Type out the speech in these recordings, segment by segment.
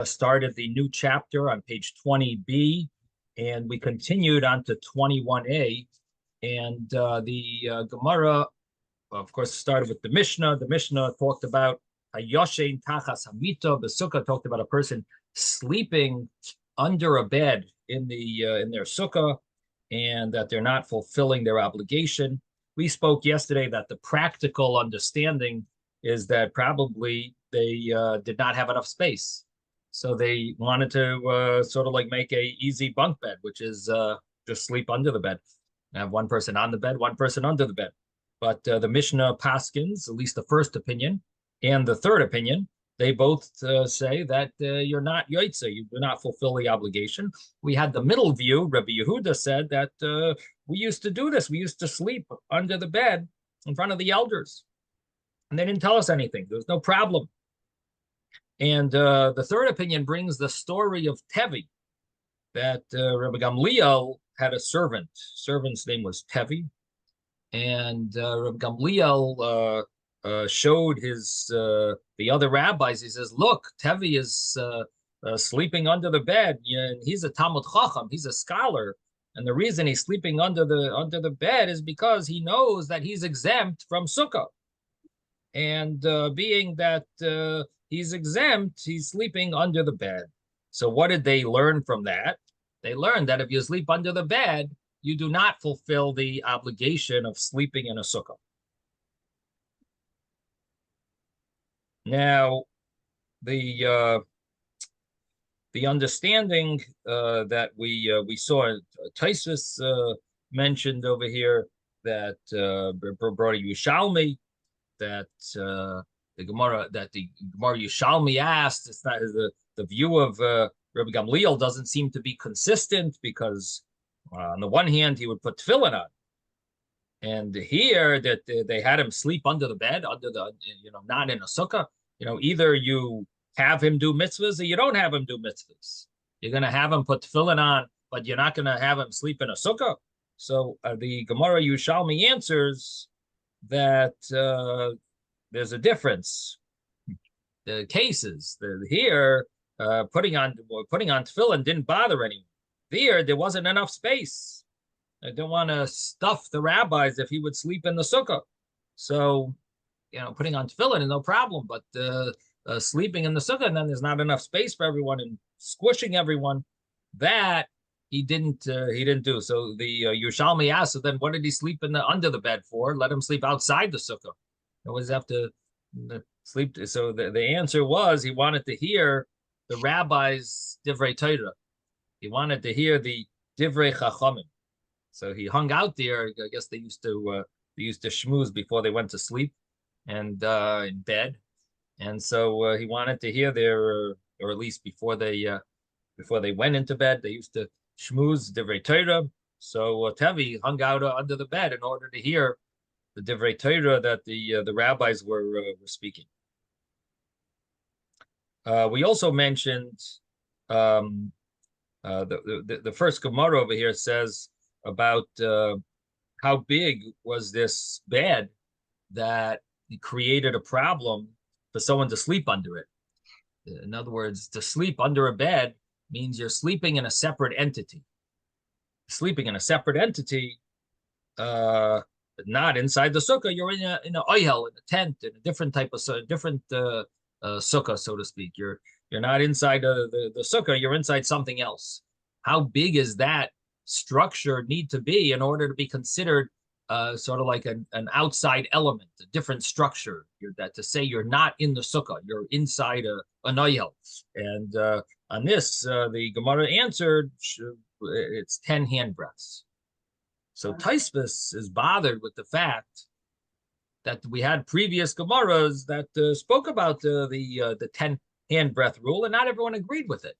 Started the new chapter on page 20b, and we continued on to 21a. And the Gemara, of course, started with the Mishnah. The Mishnah talked about Hayoshein Tachas Hamita. The Sukkah talked about a person sleeping under a bed in their Sukkah, and that they're not fulfilling their obligation. We spoke yesterday that the practical understanding is that probably they did not have enough space. So they wanted to sort of like make a easy bunk bed, which is just sleep under the bed. Have one person on the bed, one person under the bed. But the Mishnah Paskins, at least the first opinion and the third opinion, they both say that you're not yoitze, you do not fulfill the obligation. We had the middle view. Rabbi Yehuda said that we used to do this. We used to sleep under the bed in front of the elders, and they didn't tell us anything. There was no problem. And the third opinion brings the story of Tevi, that Rabbi Gamliel had a servant. Servant's name was Tevi, and Rabbi Gamliel showed the other rabbis. He says, "Look, Tevi is sleeping under the bed. And he's a Talmud Chacham. He's a scholar, and the reason he's sleeping under the bed is because he knows that he's exempt from Sukkah, and being that he's exempt, he's sleeping under the bed." So what did they learn from that? They learned that if you sleep under the bed, you do not fulfill the obligation of sleeping in a sukkah. Now, the understanding that we saw, Taisus mentioned over here that brought Yerushalmi, that the Gemara Yerushalmi asked. It's not the view of Rabbi Gamliel doesn't seem to be consistent, because on the one hand he would put tefillin on, and here that they had him sleep under the bed, not in a sukkah. Either you have him do mitzvahs or you don't have him do mitzvahs. You're going to have him put tefillin on, but you're not going to have him sleep in a sukkah. So the Gemara Yerushalmi answers that there's a difference. The cases here, putting on tefillin didn't bother anyone. There wasn't enough space. I didn't want to stuff the rabbis if he would sleep in the sukkah. So, putting on tefillin is no problem, but sleeping in the sukkah, and then there's not enough space for everyone and squishing everyone, that he didn't do. So the Yerushalmi asked, so then what did he sleep under the bed for? Let him sleep outside the sukkah. He always have to sleep. So the answer was he wanted to hear the rabbis' divrei Torah. He wanted to hear the divrei chachamim. So he hung out there. I guess they used to schmooze before they went to sleep, and in bed. And so he wanted to hear their, or at least before they went into bed, they used to schmooze divrei Torah. So Tevi hung out under the bed in order to hear the divrei Torah that the rabbis were speaking. We also mentioned the first Gemara over here says about how big was this bed that created a problem for someone to sleep under it. In other words, to sleep under a bed means you're sleeping in a separate entity. Sleeping in a separate entity, not inside the sukkah. You're in an oyel, in a tent, in a different type of sukkah, so to speak. You're not inside the sukkah. You're inside something else. How big is that structure need to be in order to be considered sort of like an outside element, a different structure? That to say you're not in the sukkah, you're inside an oyel. And on this, the Gemara answered it's 10 handbreadths. So Taisvis is bothered with the fact that we had previous Gemaras that spoke about the 10 handbreadth rule, and not everyone agreed with it.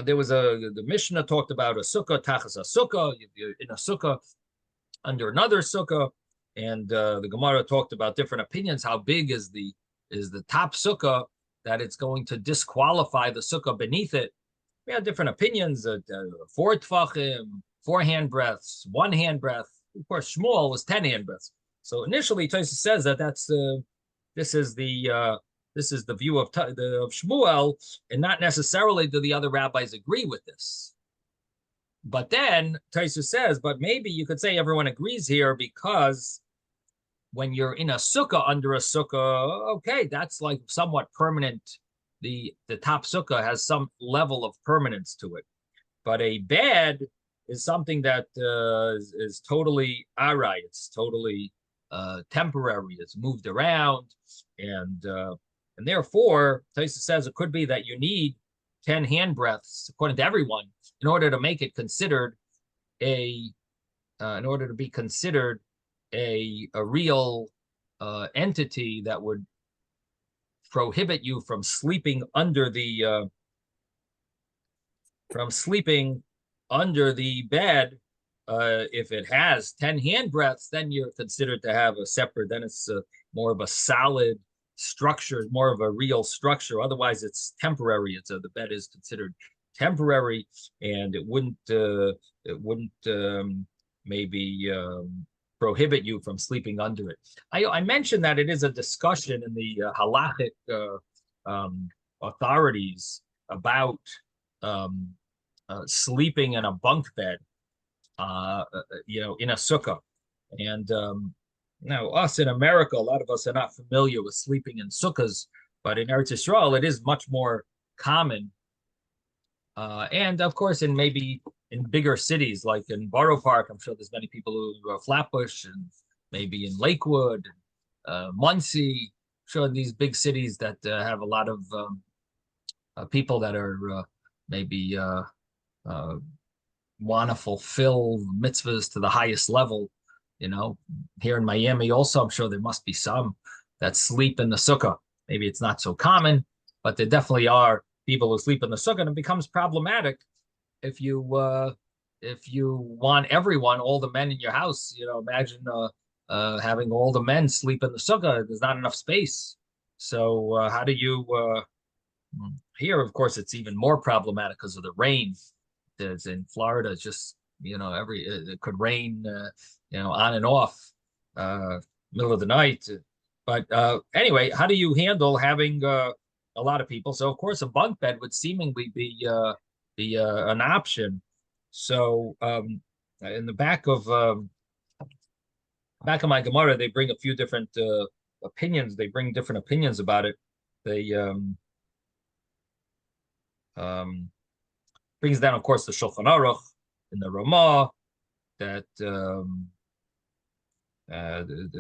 There was the Mishnah talked about a sukkah, tachas a sukkah, you're in a sukkah under another sukkah, and the Gemara talked about different opinions. How big is the top sukkah that it's going to disqualify the sukkah beneath it? We had different opinions. 4 tfachim, 4 handbreadths, 1 handbreadth. Of course, Shmuel was 10 handbreadths. So initially, Tosfos says that this is the This is the view of Shmuel, and not necessarily do the other rabbis agree with this. But then Taisa says, but maybe you could say everyone agrees here because when you're in a sukkah under a sukkah, okay, that's like somewhat permanent. The top sukkah has some level of permanence to it. But a bed is something that is totally aray. It's totally temporary. It's moved around, and therefore, Taisa says it could be that you need 10 hand breaths, according to everyone, in order to make it considered in order to be considered a real entity that would prohibit you from sleeping under the bed. If it has 10 hand breaths, then you're considered to have a separate, then it's more of a solid structure, more of a real structure. Otherwise, it's temporary. The bed is considered temporary, and it wouldn't maybe prohibit you from sleeping under it. I mentioned that it is a discussion in the halachic authorities about sleeping in a bunk bed, in a sukkah. And now, us in America, a lot of us are not familiar with sleeping in sukkahs, but in Eretz Yisrael, it is much more common. And of course, in bigger cities like in Borough Park, I'm sure there's many people who are Flatbush, and maybe in Lakewood, Muncie. I'm sure in these big cities that have a lot of people that are maybe want to fulfill mitzvahs to the highest level. Here in Miami also, I'm sure there must be some that sleep in the sukkah. Maybe it's not so common, but there definitely are people who sleep in the sukkah, and it becomes problematic if you want everyone, all the men in your house. Imagine having all the men sleep in the sukkah. There's not enough space. So how do you here? Of course, it's even more problematic because of the rain. There's in Florida, just it could rain on and off middle of the night. But anyway, how do you handle having a lot of people? So of course, a bunk bed would seemingly be an option. So in the back of my Gemara, they bring a few different opinions. They bring different opinions about it. They brings down, of course, the Shulchan Aruch in the Ramah that the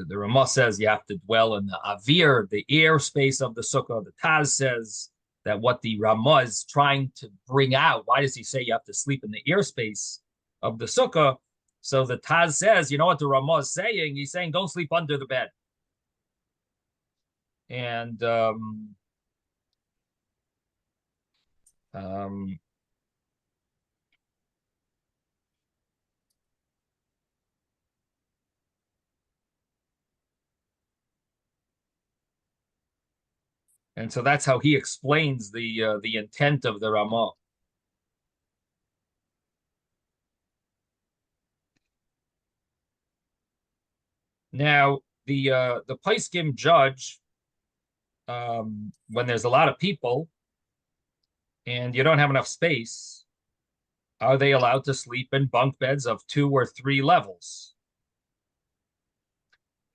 Ramah says you have to dwell in the avir, the airspace of the sukkah. The Taz says that what the Ramah is trying to bring out. Why does he say you have to sleep in the airspace of the sukkah? So the Taz says, you know what the Ramah is saying? He's saying don't sleep under the bed. And so that's how he explains the intent of the Ramah. Now, the Paiskim judge, when there's a lot of people and you don't have enough space, are they allowed to sleep in bunk beds of 2 or 3 levels?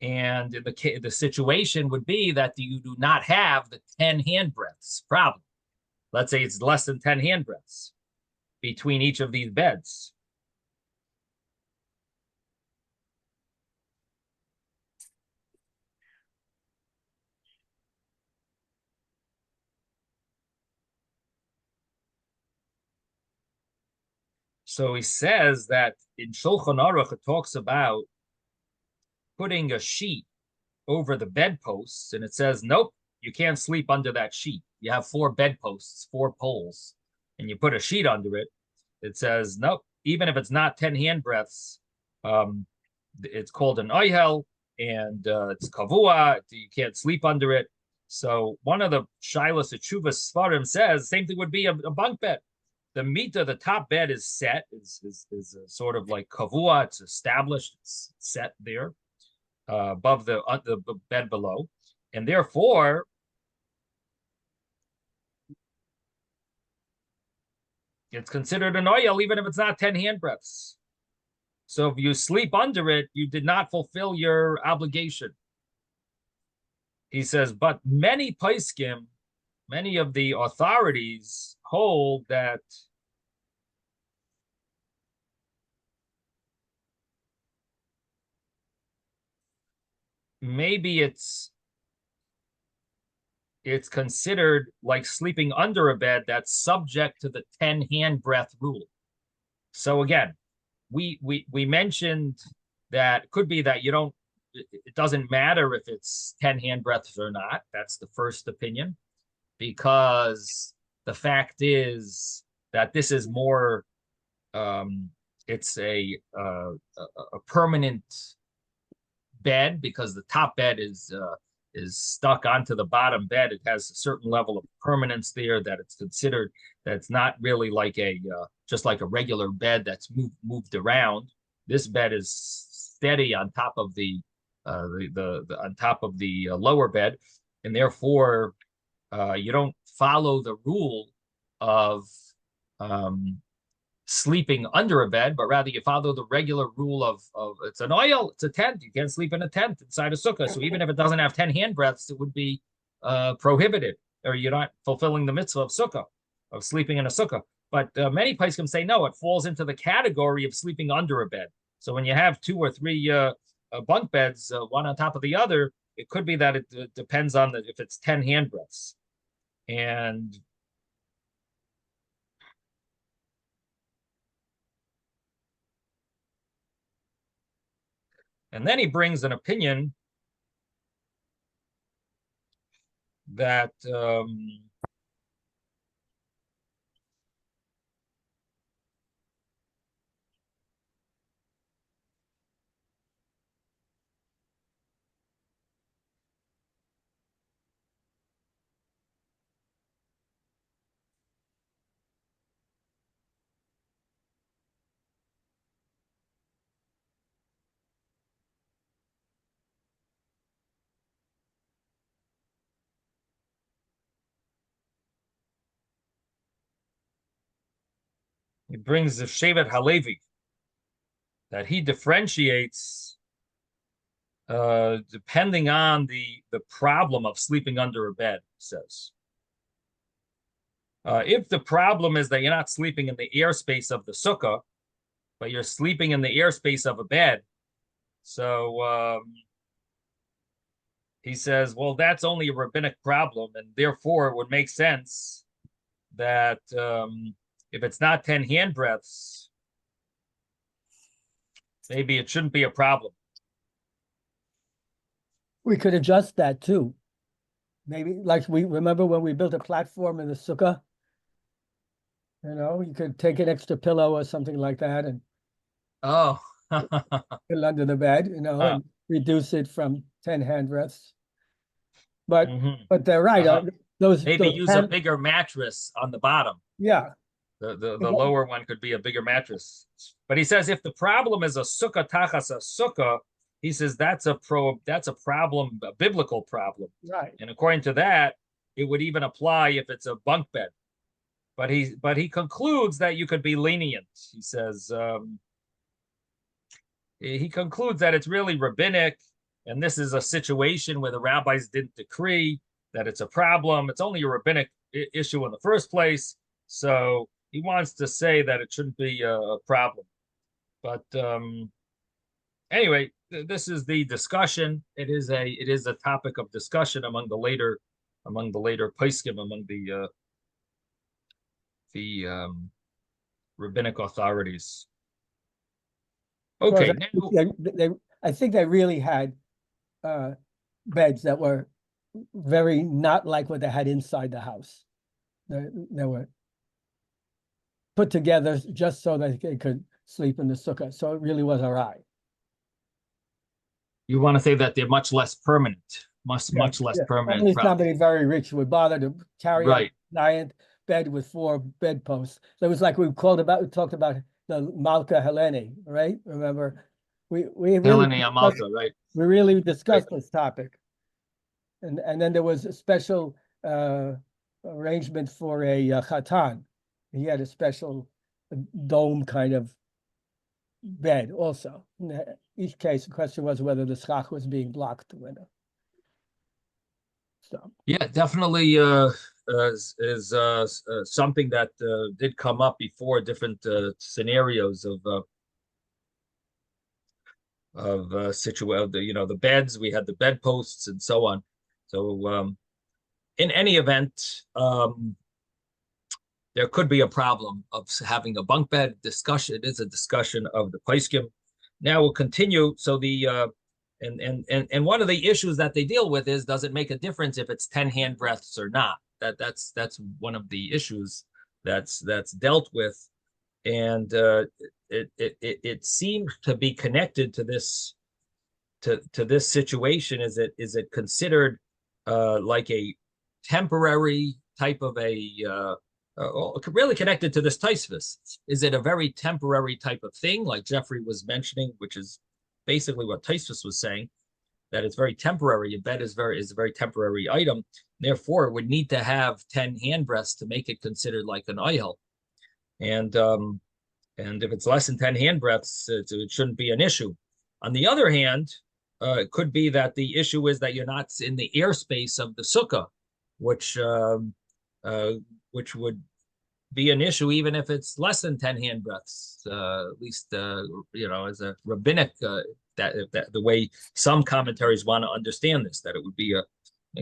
And the situation would be that you do not have the 10 hand breaths problem. Let's say it's less than 10 hand breaths between each of these beds. So he says that in Shulchan Aruch, it talks about putting a sheet over the bedposts, and it says, nope, you can't sleep under that sheet. You have 4 bedposts, 4 poles, and you put a sheet under it. It says, nope, even if it's not 10 hand breaths, it's called an oihel, and it's kavua. You can't sleep under it. So one of the Shilas Teshuvas Sfarim says, same thing would be a bunk bed. The mita, the top bed is set, is sort of like kavua. It's established, it's set there above the bed below, and therefore It's considered an oil even if it's not 10 handbreadths. So if you sleep under it, you did not fulfill your obligation. He says, but many poskim, many of the authorities hold that maybe it's considered like sleeping under a bed that's subject to the 10 handbreadth rule. So again, we mentioned that it could be that it doesn't matter if it's 10 handbreadths or not. That's the first opinion, because the fact is that this is more it's a permanent bed, because the top bed is stuck onto the bottom bed. It has a certain level of permanence there, that it's considered that it's not really like just like a regular bed that's moved around. This bed is steady on top of the on top of the lower bed, and therefore you don't follow the rule of sleeping under a bed, but rather you follow the regular rule of it's an oil, it's a tent. You can't sleep in a tent inside a sukkah. So even if it doesn't have 10 handbreadths, it would be prohibited, or you're not fulfilling the mitzvah of sukkah, of sleeping in a sukkah. But many poskim say no, it falls into the category of sleeping under a bed. So when you have 2 or 3 bunk beds, one on top of the other, it could be that it depends on if it's 10 handbreadths. And then he brings an opinion that he brings the Shevet Halevi, that he differentiates depending on the problem of sleeping under a bed. He says, if the problem is that you're not sleeping in the airspace of the sukkah, but you're sleeping in the airspace of a bed, so he says, well, that's only a rabbinic problem, and therefore it would make sense that if it's not 10 handbreadths, maybe it shouldn't be a problem. We could adjust that too. Maybe like we remember when we built a platform in the sukkah, you could take an extra pillow or something like that and put it under the bed, and reduce it from 10 handbreadths. But but they're right. Maybe use a bigger mattress on the bottom. Yeah. The lower one could be a bigger mattress. But he says if the problem is a sukkah tachas a sukkah, he says that's a problem, a biblical problem. Right. And according to that, it would even apply if it's a bunk bed. But he concludes that you could be lenient. He says he concludes that it's really rabbinic, and this is a situation where the rabbis didn't decree that it's a problem. It's only a rabbinic issue in the first place. So he wants to say that it shouldn't be a problem. But anyway, this is the discussion. It is a topic of discussion among the later poskim, among the rabbinic authorities. Okay, I think they really had beds that were very not like what they had inside the house. They were put together just so that they could sleep in the sukkah. So it really was all right. You want to say that they're much less permanent, much less permanent. Only somebody very rich would bother to carry a giant bed with 4 bedposts. So it was like we talked about the Malka Helene, right? Remember, we Helene Malka, right? We really discussed this topic, and then there was a special arrangement for a chatan. he had a special dome kind of bed also. In each case, the question was whether the schach was being blocked the window. So Yeah, definitely is something that did come up before, different scenarios of situation. The beds, we had the bedposts and so on. So in any event, there could be a problem of having a bunk bed discussion. It is a discussion of the poskim. Now we'll continue. So and one of the issues that they deal with is, does it make a difference if it's 10 hand breadths or not? That's one of the issues that's dealt with, and it seems to be connected to this situation. Is it considered like a temporary type of really connected to this Taisvis? Is it a very temporary type of thing, like Jeffrey was mentioning, which is basically what Taisvis was saying, that it's very temporary. A bed is a very temporary item. Therefore, it would need to have 10 handbreadths to make it considered like an oil. And if it's less than 10 handbreadths, it shouldn't be an issue. On the other hand, it could be that the issue is that you're not in the airspace of the sukkah, which would be an issue even if it's less than 10 handbreadths. At least as a rabbinic, that the way some commentaries want to understand this, that it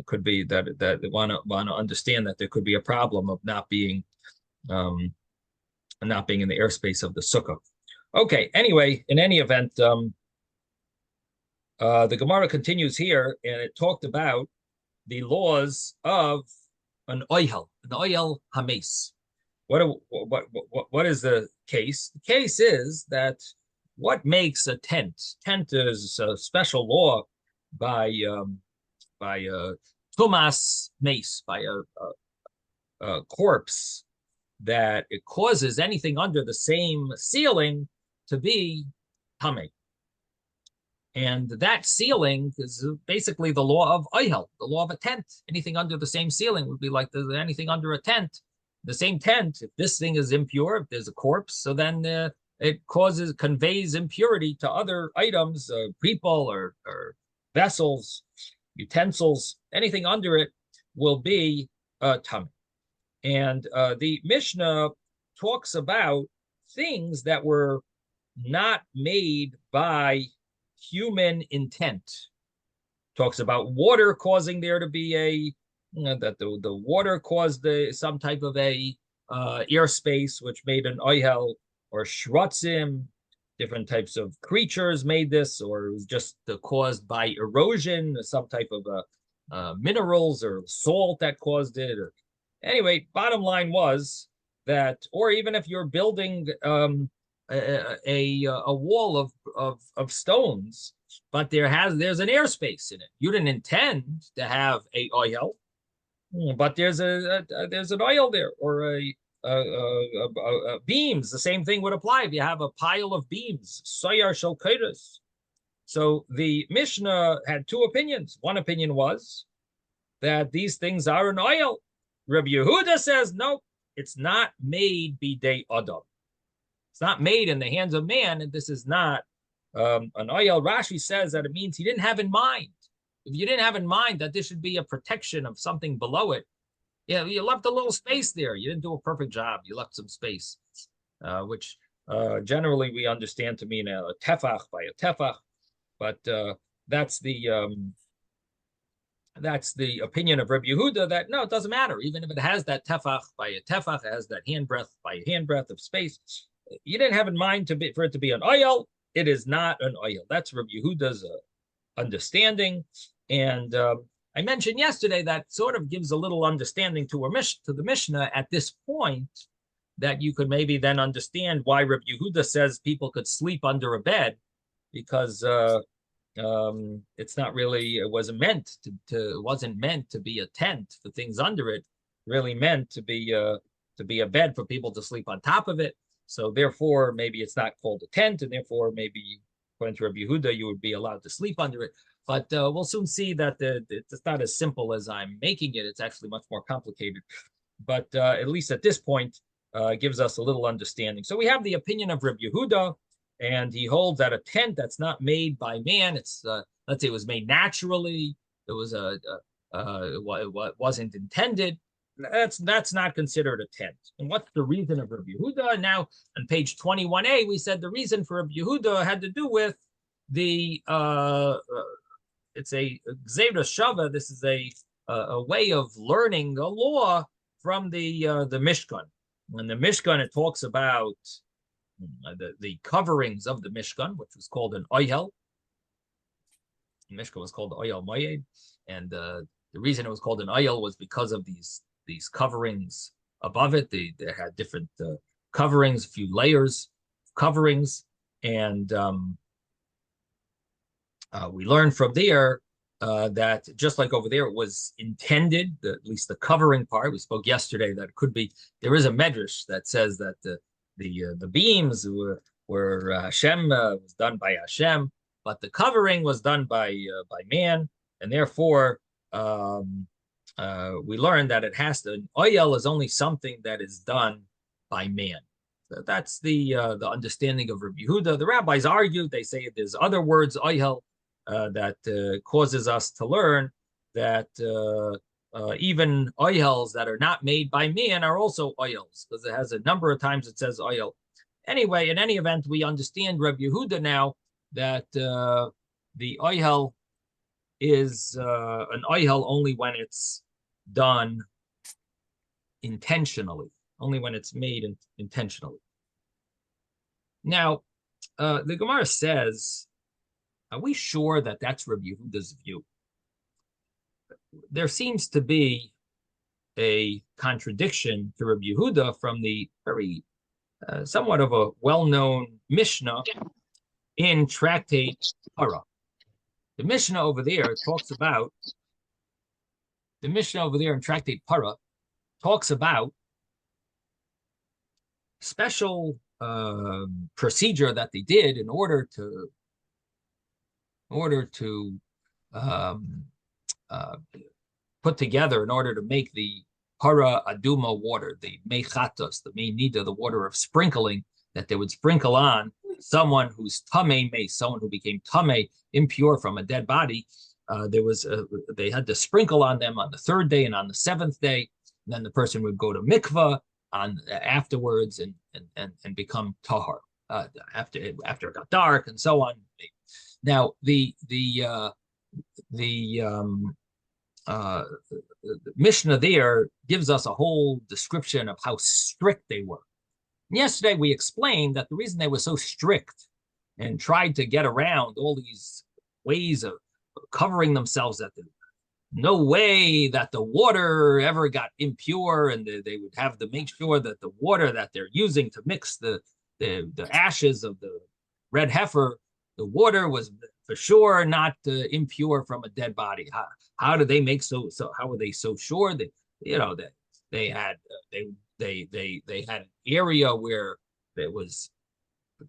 could be that they want to understand that there could be a problem of not being in the airspace of the sukkah. Okay. Anyway, in any event, the Gemara continues here, and it talked about the laws of an oyel hames. What is the case? The case is that what makes a tent? Tent is a special law by tumas mace, by a corpse, that it causes anything under the same ceiling to be tamei. And that ceiling is basically the law of oyel, the law of a tent. Anything under the same ceiling would be like anything under a tent. The same tent, if this thing is impure, if there's a corpse, so then it conveys impurity to other items, people or vessels, utensils. Anything under it will be tamei. And the Mishnah talks about things that were not made by human intent. Talks about water causing there to be that the water caused some type of airspace which made an oyel, or shrotzim, different types of creatures made this, or it was just caused by erosion, some type of minerals or salt that caused it. Or anyway, bottom line was that, or even if you're building a wall of stones, but there's an airspace in it. You didn't intend to have a oyel, but there's an oyel there, or a beams. The same thing would apply if you have a pile of beams. Soyar shel kodesh. So the Mishnah had two opinions. One opinion was that these things are an oyel. Rabbi Yehuda says no, it's not made bidei adam. It's not made in the hands of man, and this is not an oyel. Rashi says that it means he didn't have in mind. If you didn't have in mind that this should be a protection of something below it, yeah, you left a little space there. You didn't do a perfect job. You left some space, which generally we understand to mean a tefach by a tefach, but that's the opinion of Rabbi Yehuda, that no, it doesn't matter. Even if it has that tefach by a tefach, it has that handbreadth by a handbreadth of space. You didn't have in mind for it to be an oyel. It is not an oyel. That's Rabbi Yehuda's understanding. And I mentioned yesterday that sort of gives a little understanding to the Mishnah at this point, that you could maybe then understand why Rabbi Yehuda says people could sleep under a bed, because it's not really, it wasn't meant to be a tent for things under it. Really meant to be a bed for people to sleep on top of it. So therefore, maybe it's not called a tent, and therefore maybe according to Rabbi Yehuda, you would be allowed to sleep under it. But we'll soon see that it's not as simple as I'm making it. It's actually much more complicated. But at least at this point, gives us a little understanding. So we have the opinion of Reb Yehuda, and he holds that a tent that's not made by man, it's let's say it was made naturally, it was it wasn't intended. That's not considered a tent. And what's the reason of Reb Yehuda? Now on page 21a, we said the reason for Reb Yehuda had to do with the it's a Gzeira Shava. This is a way of learning a law from the Mishkan. When the Mishkan, it talks about the coverings of the Mishkan, which was called an oyel. The Mishkan was called oyel moyed, and the reason it was called an oyel was because of these coverings above it. They had different coverings, a few layers of coverings, and we learned from there that just like over there, it was intended, at least the covering part. We spoke yesterday that it could be, there is a medrash that says that the beams were Hashem, was done by Hashem, but the covering was done by man, and therefore we learned that it has to, oyel is only something that is done by man. So that's the understanding of Rabbi Yehuda. The rabbis argue, they say there's other words, oyel, that causes us to learn that even oyels that are not made by man are also oyels, because it has a number of times it says oyel. Anyway, in any event, we understand Reb Yehuda now that the oyel is an oyel only when it's done intentionally, only when it's made intentionally. Now, the Gemara says, are we sure that that's Reb Yehuda's view? There seems to be a contradiction to Reb Yehuda from the very somewhat of a well-known Mishnah in Tractate Para. The Mishnah over there talks about, the Mishnah over there in Tractate Para talks about special procedure that they did in order to put together, in order to make the para aduma water, the mechatos, the meinida, the water of sprinkling, that they would sprinkle on someone who's tamei, someone who became tamei, impure from a dead body. They had to sprinkle on them on the third day and on the seventh day. And then the person would go to mikvah afterwards and become tahar after it got dark and so on. Now the Mishnah there gives us a whole description of how strict they were. And yesterday we explained that the reason they were so strict and tried to get around all these ways of covering themselves, that no way that the water ever got impure, and they would have to make sure that the water that they're using to mix the ashes of the red heifer, the water was for sure not impure from a dead body. How did they make so? How were they so sure that they had an area where it was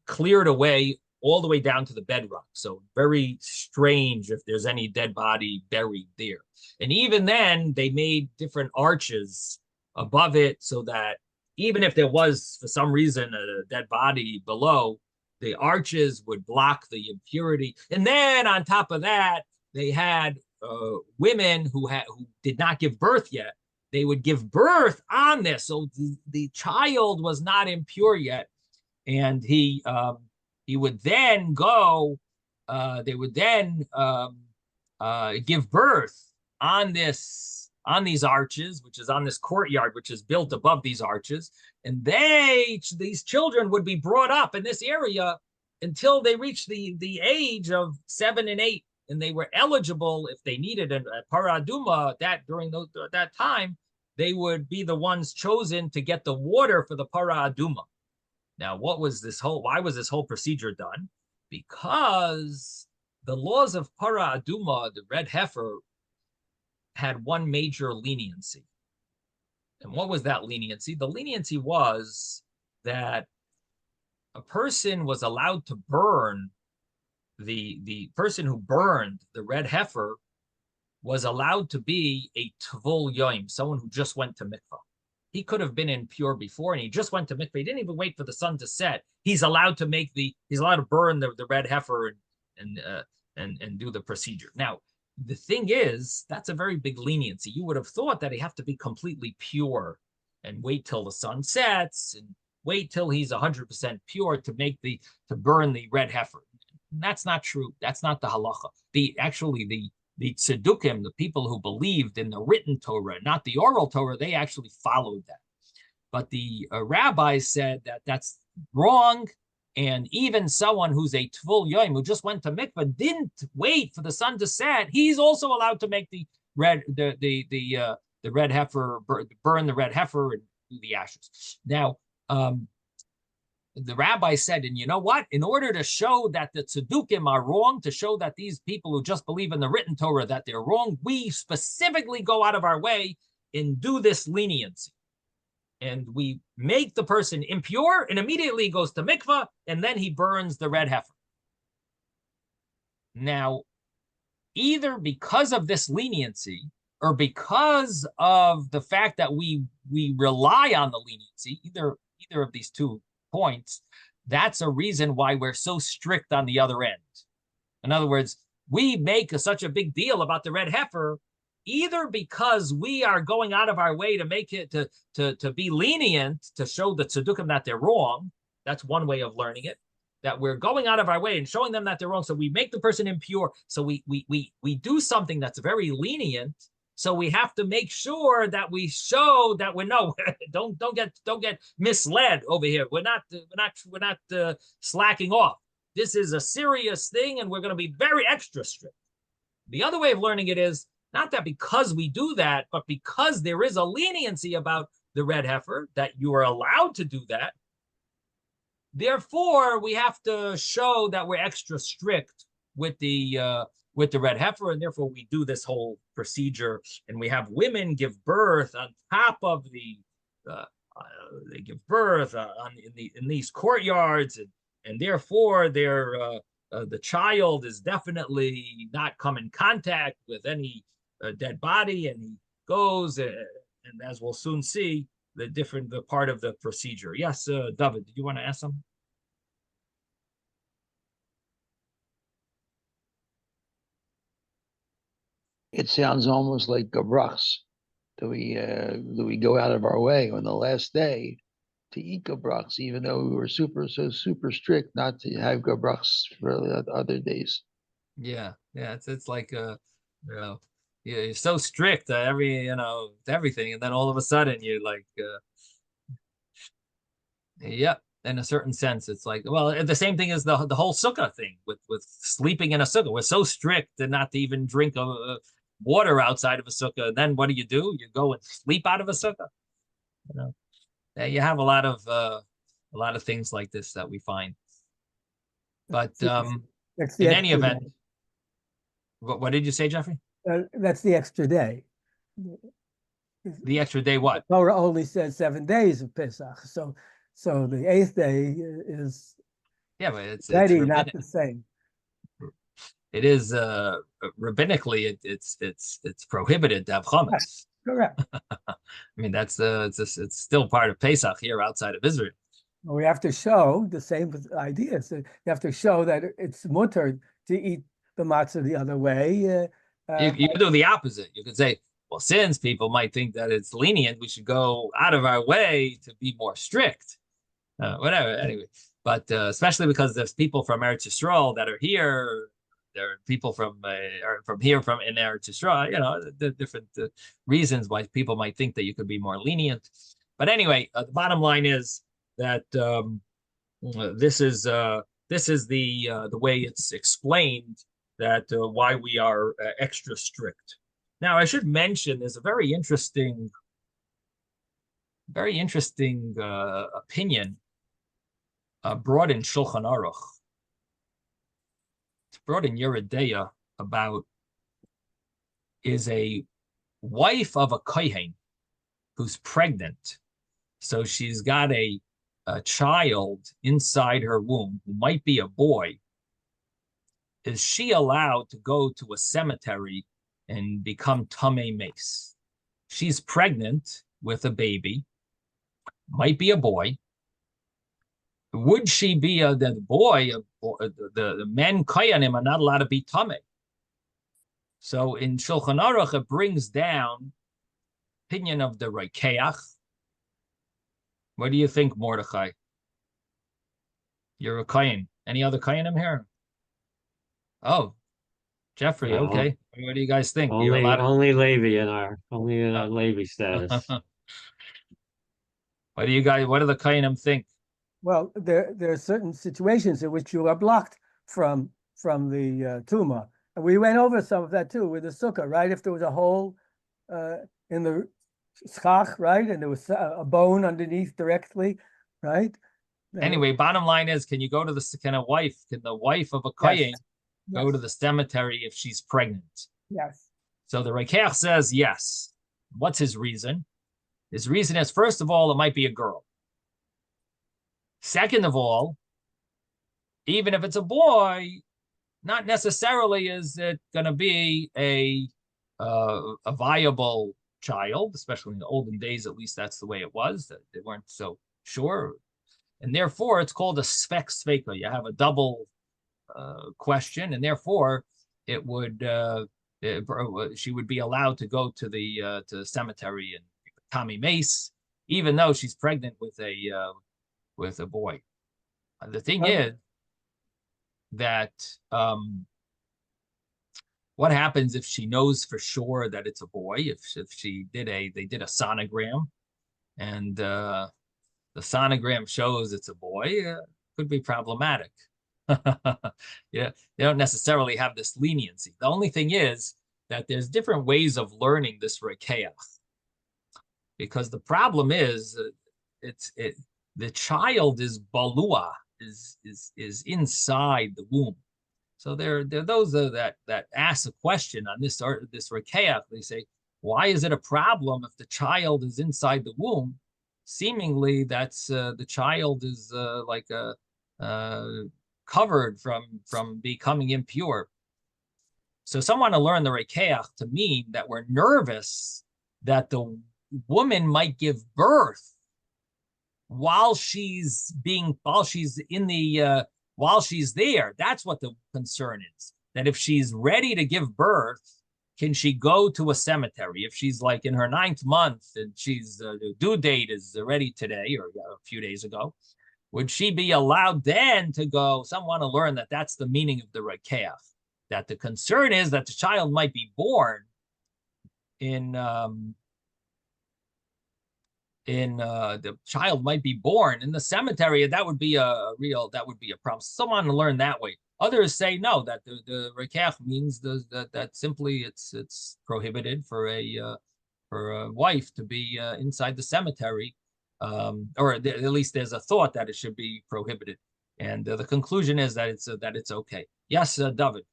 cleared away all the way down to the bedrock? So very strange if there's any dead body buried there. And even then, they made different arches above it so that even if there was, for some reason, a dead body below, the arches would block the impurity. And then on top of that, they had women who did not give birth yet. They would give birth on this, so the child was not impure yet, and he would then go. They would then give birth on these arches, which is on this courtyard, which is built above these arches. And these children would be brought up in this area until they reached the age of 7 and 8. And they were eligible, if they needed a paraduma during that time, they would be the ones chosen to get the water for the paraduma. Now, why was this whole procedure done? Because the laws of paraduma, the red heifer, had one major leniency. And what was that leniency? The leniency was that a person was allowed to burn, the person who burned the red heifer was allowed to be a tvul yoim, someone who just went to mikvah. he could have been impure before, and he just went to mikveh. He didn't even wait for the sun to set. He's allowed to burn the red heifer and do the procedure. Now, the thing is, that's a very big leniency. You would have thought that he have to be completely pure and wait till the sun sets and wait till he's 100% pure to burn the red heifer. That's not true. That's not the halacha. The tzedukkim, the people who believed in the written Torah, not the oral Torah, they actually followed that. But the rabbis said that that's wrong, and even someone who's a tvul yoim who just went to mikveh didn't wait for the sun to set. He's also allowed to make the red heifer, burn the red heifer and do the ashes. Now, the rabbi said, and you know what? In order to show that the tzedukkim are wrong, to show that these people who just believe in the written Torah, that they're wrong, we specifically go out of our way and do this leniency. And we make the person impure and immediately goes to mikvah, and then he burns the red heifer. Now, either because of this leniency or because of the fact that we rely on the leniency, either of these two points, that's a reason why we're so strict on the other end. In other words, we make such a big deal about the red heifer, either because we are going out of our way to make it to be lenient, to show the tzedukkim that they're wrong. That's one way of learning it, that we're going out of our way and showing them that they're wrong. So we make the person impure. So we do something that's very lenient. So we have to make sure that we show that don't get misled over here. We're not slacking off. This is a serious thing, and we're going to be very extra strict. The other way of learning it is not that because we do that, but because there is a leniency about the red heifer, that you are allowed to do that. Therefore, we have to show that we're extra strict with the red heifer, and therefore we do this whole procedure, and we have women give birth on top of they give birth in these courtyards, and therefore the child is definitely not come in contact with any dead body, and he goes, and as we'll soon see, the part of the procedure. Yes, David, did you want to ask something? It sounds almost like gabrachs. Do we go out of our way on the last day to eat gabrachs, even though we were super strict not to have gabrachs for the other days? Yeah, it's like you're so strict everything, and then all of a sudden you're like, yep. In a certain sense, it's like, well, the same thing as the whole sukkah thing with sleeping in a sukkah. We're so strict and not to even drink water outside of a sukkah. And then what do? You go and sleep out of a sukkah. You have a lot of things like this that we find. But in any event, what did you say, Jeffrey? That's the extra day. The extra day, what? Torah only says 7 days of Pesach, so the 8th day is but it's not the same. It is rabbinically it's prohibited to have chametz. Correct. I mean, that's it's still part of Pesach here outside of Israel. Well, we have to show the same idea. So you have to show that it's mutter to eat the matzah the other way. You can do the opposite. You could say, well, since people might think that it's lenient, we should go out of our way to be more strict. Whatever. Anyway, but especially because there's people from Eretz Yisrael that are here. There are people from here in Eretz Yisrael. The different reasons why people might think that you could be more lenient. But anyway, the bottom line is that this is the way it's explained that why we are extra strict. Now, I should mention there's a very interesting opinion brought in Shulchan Aruch. It's brought in Yeridea about is a wife of a kohen who's pregnant. So she's got a child inside her womb who might be a boy. Is she allowed to go to a cemetery and become tamei mace? She's pregnant with a baby, might be a boy. Would she be the boy? The men koyanim are not allowed to be tamei. So in Shulchan Aruch, it brings down opinion of the Rekeach. What do you think, Mordechai? You're a kohen. Any other koyanim here? Oh, Jeffrey. Okay. What do you guys think? You're allowed to... only Levi in our Levi status. What do you guys? What do the koyanim think? Well, there are certain situations in which you are blocked from the tumah, and we went over some of that too with the sukkah, right? If there was a hole in the schach, right, and there was a bone underneath directly, right? Anyway, bottom line is, can the wife of a kohen go to the cemetery if she's pregnant? Yes. So the Rekeach says yes. What's his reason? His reason is, first of all, it might be a girl. Second of all, even if it's a boy, not necessarily is it going to be a viable child, especially in the olden days. At least that's the way it was. That they weren't so sure, and therefore it's called a svek sveka. You have a double question, and therefore it would she would be allowed to go to the cemetery and Tommy Mace, even though she's pregnant with a boy. The thing is that what happens if she knows for sure that it's a boy? If they did a sonogram, and the sonogram shows it's a boy, could be problematic. Yeah, they don't necessarily have this leniency. The only thing is that there's different ways of learning this rekeach, because the problem is the child is balua, is inside the womb. So there are those that ask a question on this rekeach. They say, why is it a problem if the child is inside the womb? Seemingly, that's the child is covered from becoming impure. So some want to learn the rekeach to mean that we're nervous that the woman might give birth while she's there. That's what the concern is. That if she's ready to give birth, can she go to a cemetery? If she's like in her 9th month and she's the due date is already today or a few days ago, would she be allowed then to go? Some want to learn that that's the meaning of the rekeach. That the concern is that the child might be born the child might be born in the cemetery, and that would be a problem. Some want to learn that way. Others say no, that the rekeach means that simply it's prohibited for a wife to be inside the cemetery, or at least there's a thought that it should be prohibited, and the conclusion is that it's okay. Yes, David.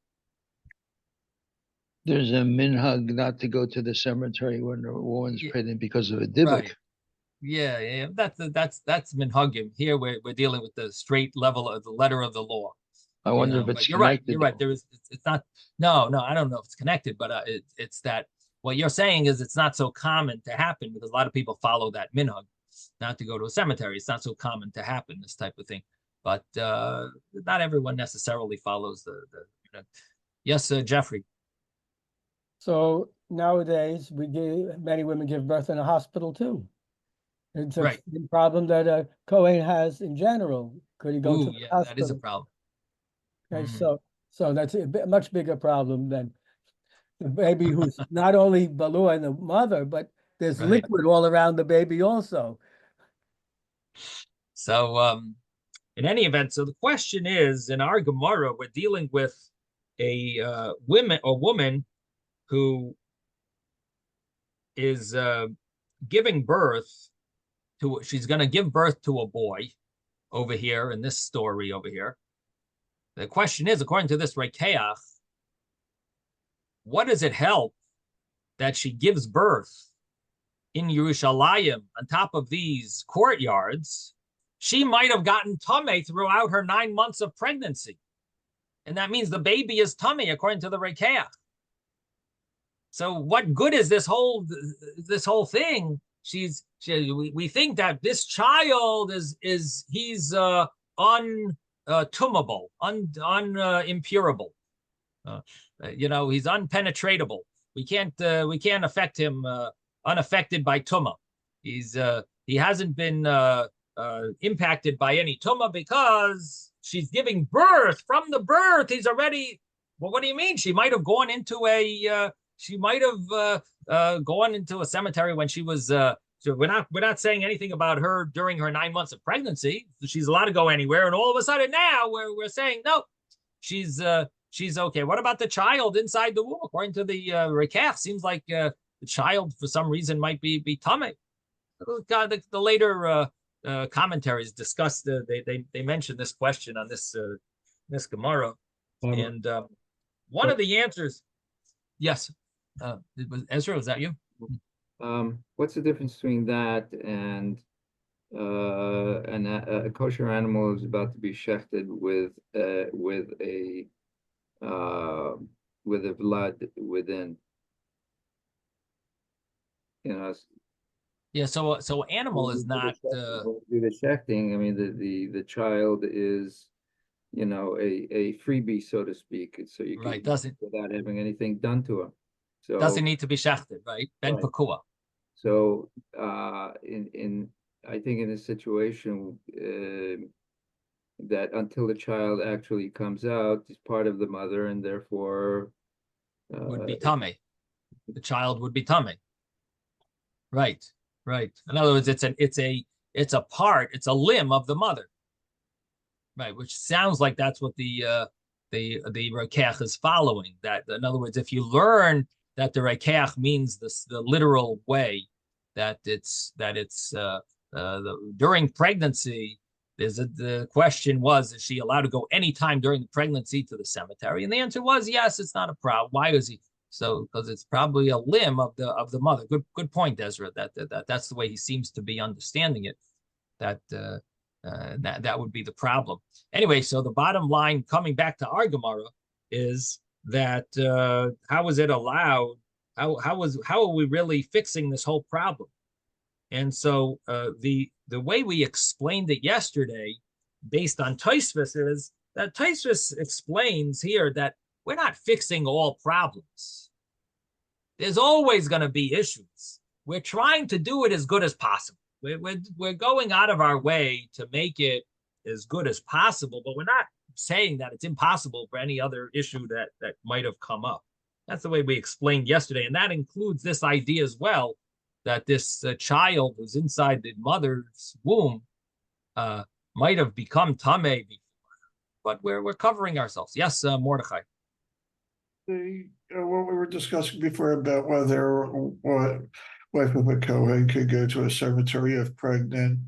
There's a minhag not to go to the cemetery when a woman's pregnant because of a dibuk. Right. Yeah. That's minhagim. Here we're dealing with the straight level of the letter of the law. I wonder if it's you're connected. Right. There is. It's not. No. I don't know if it's connected, but it's that what you're saying is it's not so common to happen because a lot of people follow that minhag, not to go to a cemetery. It's not so common to happen, this type of thing. But not everyone necessarily follows the. Yes, Jeffrey. So nowadays, many women give birth in a hospital too. It's a problem that a Kohen has in general. Could he go to the hospital? That is a problem. Okay, so that's a much bigger problem than the baby who's not only balua in the mother, but there's liquid all around the baby also. So in any event, so the question is, in our Gemara, we're dealing with a woman who is giving birth to, she's going to give birth to a boy over here in this story over here. The question is, according to this rekeach, what does it help that she gives birth in Yerushalayim on top of these courtyards? She might have gotten tamei throughout her 9 months of pregnancy. And that means the baby is tamei according to the rekeach. So what good is this whole thing? She's we think that this child he's untummable, impurable. He's unpenetratable. We can't affect him unaffected by tumah. He hasn't been impacted by any tumah because she's giving birth. From the birth, he's already. Well, what do you mean? She might have gone into a cemetery when she was. So we're not saying anything about her during her 9 months of pregnancy. She's allowed to go anywhere, and all of a sudden now we're saying no, she's okay. What about the child inside the womb? According to the Rekach, seems like the child for some reason might be tamei. The later commentaries discussed. They mentioned this question on this Gemara, and one of the answers. Yes, Ezra, was that you? What's the difference between that and a kosher animal is about to be shechted with a blood within? Yeah, so animal is not do the shechting. I mean, the child is, a freebie, so to speak. So you can doesn't without having anything done to him. So doesn't need to be shechted, right? Ben Pakua. So I think in this situation that until the child actually comes out, he's part of the mother, and therefore would be tamei. The child would be tamei. Right. In other words, it's a limb of the mother. Right, which sounds like that's what the Rekach is following. That, in other words, if you learn that the Rekach means the literal way, that it's during pregnancy, the question was, is she allowed to go anytime during the pregnancy to the cemetery? And the answer was yes, it's not a problem. Why is he? So because it's probably a limb of the mother. Good point, Ezra. That's the way he seems to be understanding it. That would be the problem. Anyway, so the bottom line, coming back to our Gemara, is that how was it allowed? How are we really fixing this whole problem? And so the way we explained it yesterday, based on Tosfos, is that Tosfos explains here that we're not fixing all problems. There's always going to be issues. We're trying to do it as good as possible. We're going out of our way to make it as good as possible, but we're not saying that it's impossible for any other issue that might have come up. That's the way we explained yesterday, and that includes this idea as well, that this child who's inside the mother's womb might have become tamei before, but we're covering ourselves. Yes, Mordechai. What we were discussing before about whether wife of a Kohen could go to a cemetery if pregnant.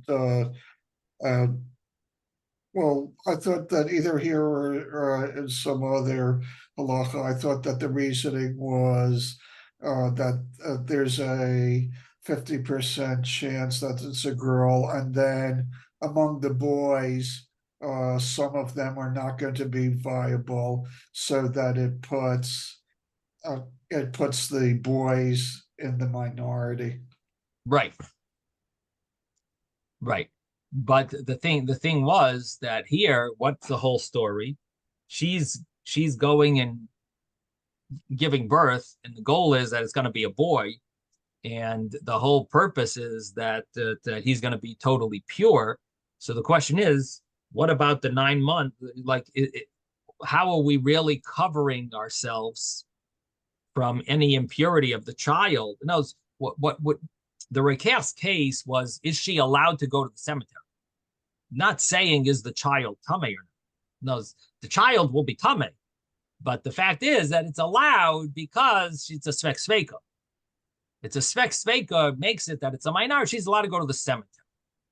Well, I thought that either here or in some other halacha, I thought that the reasoning was that there's a 50% chance that it's a girl, and then among the boys, some of them are not going to be viable, so that it puts the boys in the minority. Right. But the thing was that here, what's the whole story? She's going and giving birth, and the goal is that it's going to be a boy, and the whole purpose is that he's going to be totally pure. So the question is, what about the 9 month? Like, how are we really covering ourselves from any impurity of the child? No, what the Rekach's case was, is she allowed to go to the cemetery? Not saying is the child tamei or not. No, the child will be tamei, but the fact is that it's allowed because it's a svek sveika. It's a svek sveika makes it that it's a minor. She's allowed to go to the cemetery.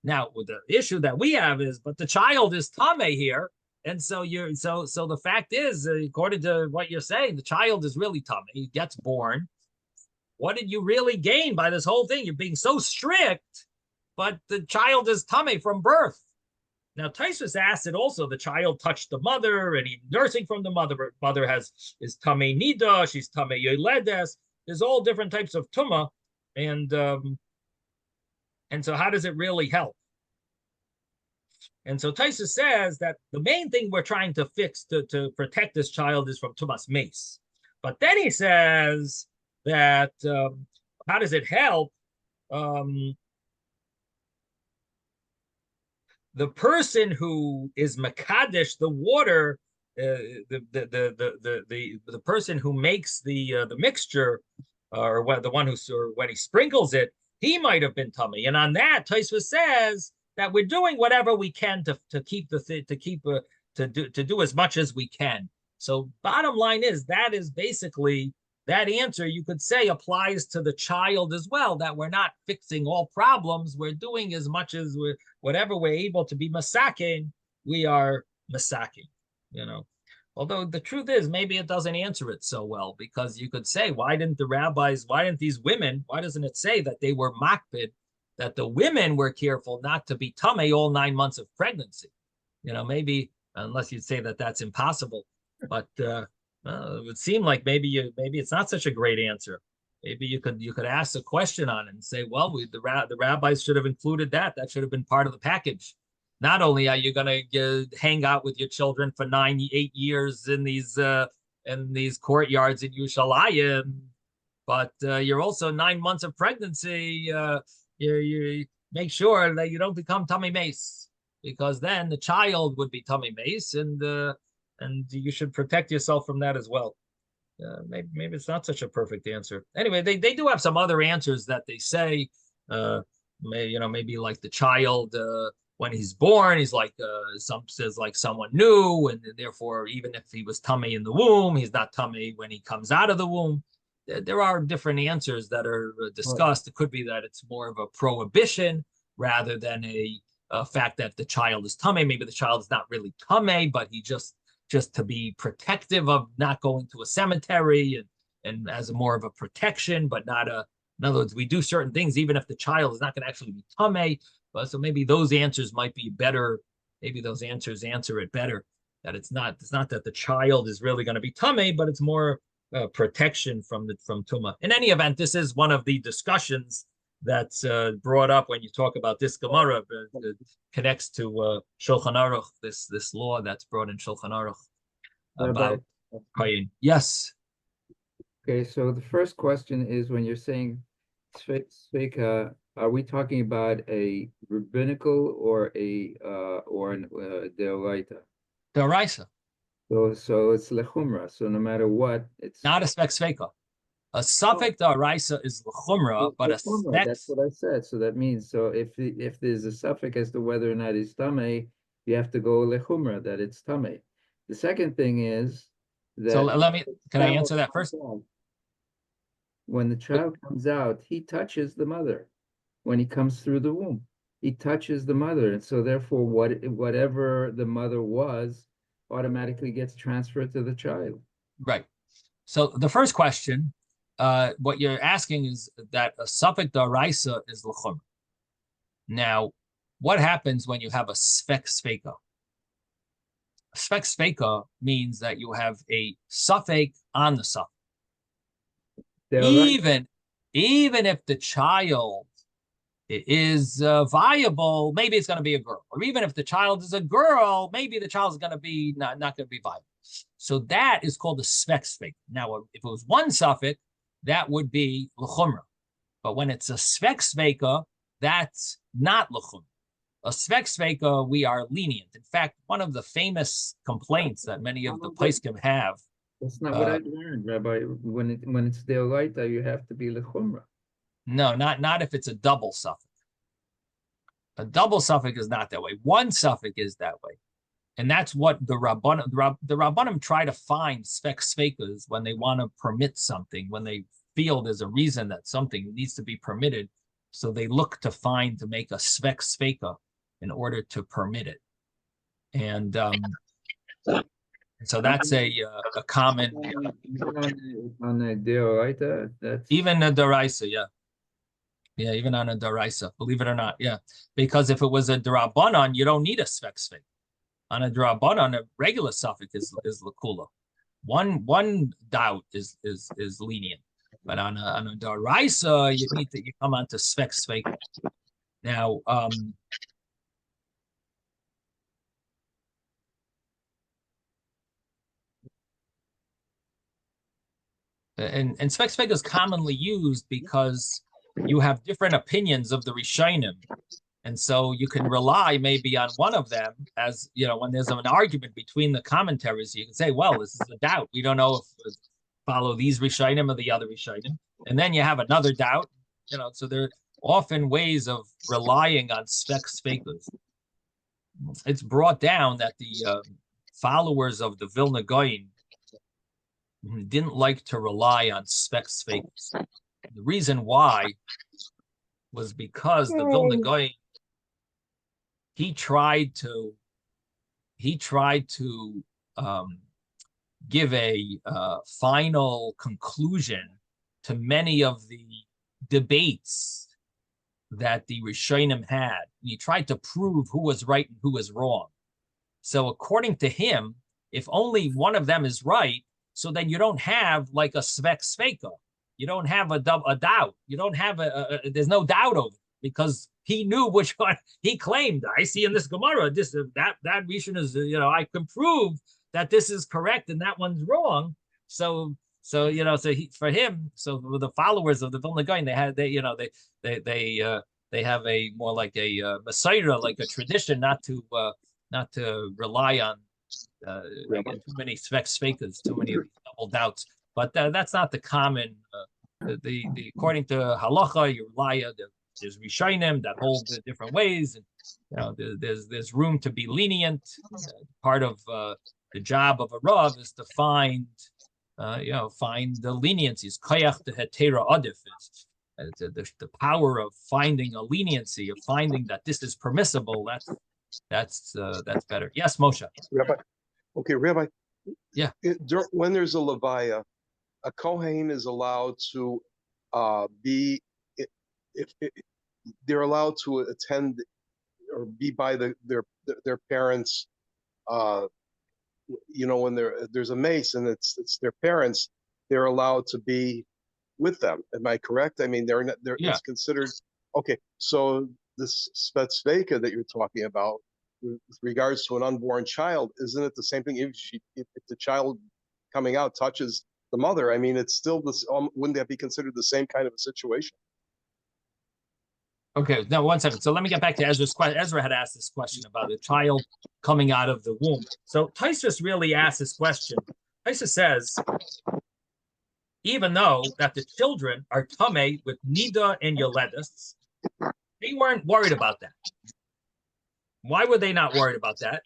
Now, the issue that we have is, but the child is tamei here, and so so the fact is, according to what you're saying, the child is really tamei. He gets born. What did you really gain by this whole thing? You're being so strict, but the child is tamei from birth. Now, Tosfos asked it also. The child touched the mother, and he's nursing from the mother. Mother is tamei nida. She's tamei yoledes. There's all different types of tumah, and And so how does it really help? And so Taisa says that the main thing we're trying to fix to protect this child is from Tumas Mace. But then he says that how does it help? The person who is Makadish, the water, the person who makes the mixture, or the one who, or when he sprinkles it, he might have been tummy. And on that, Tosfos says that we're doing whatever we can to keep to do as much as we can. So bottom line is that is basically that answer, you could say, applies to the child as well, that we're not fixing all problems. We're doing as much as whatever we're able to be masaking, we are masaking, you know. Although the truth is, maybe it doesn't answer it so well, because you could say, why didn't these women, why doesn't it say that they were makpid, that the women were careful not to be tummy all 9 months of pregnancy? You know, maybe, unless you'd say that that's impossible, but it would seem like maybe it's not such a great answer. Maybe you could ask a question on it and say, well, the rabbis should have included that. That should have been part of the package. Not only are you going to hang out with your children for 8 years in these courtyards in Yerushalayim, but you're also 9 months of pregnancy. You make sure that you don't become tummy mace, because then the child would be tummy mace, and you should protect yourself from that as well. Maybe it's not such a perfect answer. Anyway, they do have some other answers that they say, maybe like the child, when he's born, he's like, some says like someone new, and therefore, even if he was tummy in the womb, he's not tummy when he comes out of the womb. There are different answers that are discussed. It could be that it's more of a prohibition rather than a fact that the child is tummy. Maybe the child is not really tummy, but he just to be protective of not going to a cemetery, and as more of a protection, but not in other words, we do certain things even if the child is not going to actually be tummy. But so maybe those answers might be better. Maybe those answers answer it better, that it's not that the child is really going to be tummy, but it's more protection from Tuma. In any event, this is one of the discussions that's brought up when you talk about this Gemara. It connects to Shulchan Aruch, this law that's brought in Shulchan Aruch about Kayin. Yes. Okay, so the first question is, when you're saying Sveka, are we talking about a rabbinical or an deoraita? Deoraisa. So it's lechumra. So no matter what, it's not a spek sveka. A suffix deoraisa is lechumra, but a spek. That's what I said. So that means, so if there's a suffix as to whether or not it's tamei, you have to go lechumra, that it's tamei. The second thing is that. So can I answer that first? When the child comes out, he touches the mother. When he comes through the womb, he touches the mother, and so therefore, whatever the mother was, automatically gets transferred to the child. Right. So the first question, what you're asking is that a suffix daraisa is l'chum. Now, what happens when you have a svek sveka? A svek sveka means that you have a suffix on the suffix. Even if the child is viable, maybe it's going to be a girl. Or even if the child is a girl, maybe the child is going to be not going to be viable. So that is called a svek sveka. Now, if it was one suffix, that would be l'chumra. But when it's a svek sveka, that's not l'chumra. A svek sveka, we are lenient. In fact, one of the famous complaints that many of the poskim have. That's not what I learned, Rabbi. When it's deoraita, you have to be l'chumra. No, not if it's a double suffix. A double suffix is not that way. One suffix is that way. And that's what the Rabbanim try to find svek svekas when they want to permit something, when they feel there's a reason that something needs to be permitted. So they look to make a svek sveka in order to permit it. And so that's a common. On the deoraita, that's even a deraisa, yeah. Yeah, even on a deraisa, believe it or not, yeah. Because if it was a derabanan, you don't need a svek svek. On a derabanan, a regular suffix is lakula. One doubt is lenient, but on a deraisa, you come on to svek svek. Now, and spek sveka is commonly used because you have different opinions of the Rishonim. And so you can rely maybe on one of them, as you know, when there's an argument between the commentaries, you can say, well, this is a doubt. We don't know if follow these Rishonim or the other Rishonim. And then you have another doubt, you know, so there are often ways of relying on spek svekas. It's brought down that the followers of the Vilna Gaon didn't like to rely on spek svekas. The reason why was because the Vilna Gaon, he tried to give a final conclusion to many of the debates that the Rishonim had. He tried to prove who was right and who was wrong. So according to him, if only one of them is right, so then you don't have like a spek sveka. You don't have a doubt. You don't have there's no doubt over it, because he knew which one he claimed. I see in this Gemara, that Rishon is, you know, I can prove that this is correct and that one's wrong. So you know, for him, so the followers of the Vilna Gaon, they have a more like a Messiah, like a tradition, not to rely on too many svekas, too many double doubts. But that's not the common. The according to halacha, you rely on there's Rishonim that hold the different ways, and you know there's room to be lenient. Part of the job of a rav is to find the leniencies. Koyach the hetera adif is the power of finding a leniency, of finding that this is permissible. That's better. Yes, Moshe. Rabbi. Okay, Rabbi. Yeah. When there's a levaya, a kohen is allowed to be, if they're allowed to attend or be by their parents. You know, when there's a mace and it's their parents, they're allowed to be with them. Am I correct? I mean, it's considered okay. So this spetsveka that you're talking about, with regards to an unborn child, isn't it the same thing? If the child coming out touches the mother, I mean, it's still this. Wouldn't that be considered the same kind of a situation? Okay, now 1 second. So let me get back to Ezra's question. Ezra had asked this question about the child coming out of the womb. So Taisus really asked this question. Taisus says, even though that the children are tamei with nida and yoledis, they weren't worried about that. Why were they not worried about that?